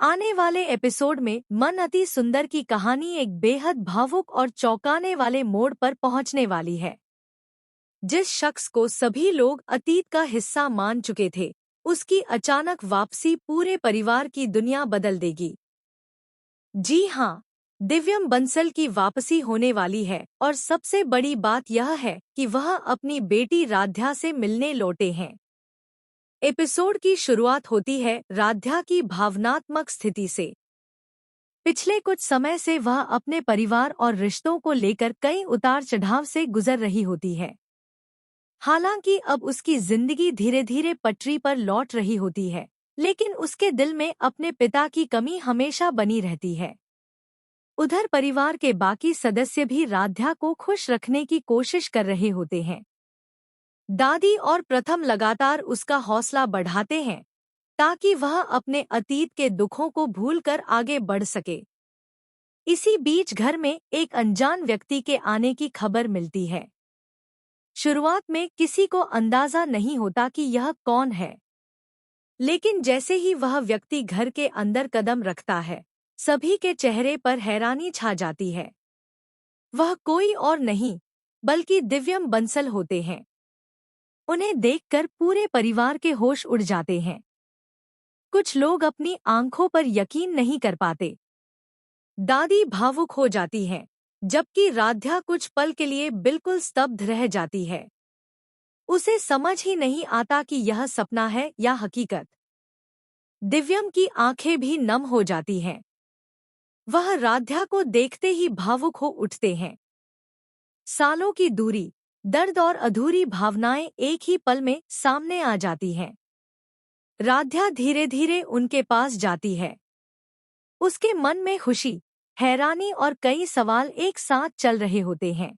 आने वाले एपिसोड में मन अति सुंदर की कहानी एक बेहद भावुक और चौंकाने वाले मोड़ पर पहुंचने वाली है। जिस शख्स को सभी लोग अतीत का हिस्सा मान चुके थे, उसकी अचानक वापसी पूरे परिवार की दुनिया बदल देगी। जी हाँ, दिव्यम बंसल की वापसी होने वाली है और सबसे बड़ी बात यह है कि वह अपनी बेटी राध्या से मिलने लौटे हैं। एपिसोड की शुरुआत होती है राध्या की भावनात्मक स्थिति से। पिछले कुछ समय से वह अपने परिवार और रिश्तों को लेकर कई उतार चढ़ाव से गुजर रही होती है। हालांकि अब उसकी जिंदगी धीरे धीरे पटरी पर लौट रही होती है, लेकिन उसके दिल में अपने पिता की कमी हमेशा बनी रहती है। उधर परिवार के बाकी सदस्य भी राध्या को खुश रखने की कोशिश कर रहे होते हैं। दादी और प्रथम लगातार उसका हौसला बढ़ाते हैं ताकि वह अपने अतीत के दुखों को भूलकर आगे बढ़ सके। इसी बीच घर में एक अनजान व्यक्ति के आने की खबर मिलती है। शुरुआत में किसी को अंदाजा नहीं होता कि यह कौन है, लेकिन जैसे ही वह व्यक्ति घर के अंदर कदम रखता है, सभी के चेहरे पर हैरानी छा जाती है। वह कोई और नहीं बल्कि दिव्यम बंसल होते हैं। उन्हें देखकर पूरे परिवार के होश उड़ जाते हैं। कुछ लोग अपनी आंखों पर यकीन नहीं कर पाते। दादी भावुक हो जाती हैं, जबकि राध्या कुछ पल के लिए बिल्कुल स्तब्ध रह जाती है। उसे समझ ही नहीं आता कि यह सपना है या हकीकत। दिव्यम की आंखें भी नम हो जाती हैं। वह राध्या को देखते ही भावुक हो उठते हैं। सालों की दूरी, दर्द और अधूरी भावनाएं एक ही पल में सामने आ जाती हैं। राध्या धीरे धीरे उनके पास जाती है। उसके मन में खुशी, हैरानी और कई सवाल एक साथ चल रहे होते हैं।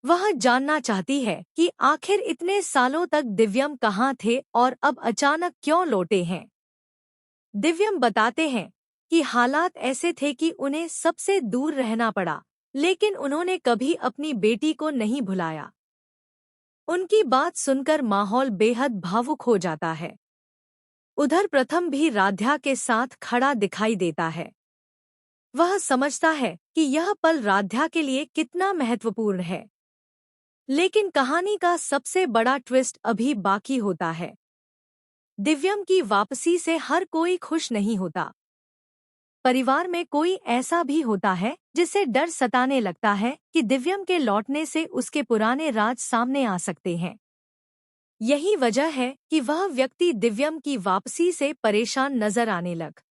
वह जानना चाहती है कि आखिर इतने सालों तक दिव्यम कहाँ थे और अब अचानक क्यों लौटे हैं। दिव्यम बताते हैं कि हालात ऐसे थे कि उन्हें सबसे दूर रहना पड़ा, लेकिन उन्होंने कभी अपनी बेटी को नहीं भुलाया। उनकी बात सुनकर माहौल बेहद भावुक हो जाता है। उधर प्रथम भी राध्या के साथ खड़ा दिखाई देता है। वह समझता है कि यह पल राध्या के लिए कितना महत्वपूर्ण है। लेकिन कहानी का सबसे बड़ा ट्विस्ट अभी बाकी होता है। दिव्यम की वापसी से हर कोई खुश नहीं होता। परिवार में कोई ऐसा भी होता है जिसे डर सताने लगता है कि दिव्यम के लौटने से उसके पुराने राज सामने आ सकते हैं। यही वजह है कि वह व्यक्ति दिव्यम की वापसी से परेशान नजर आने लग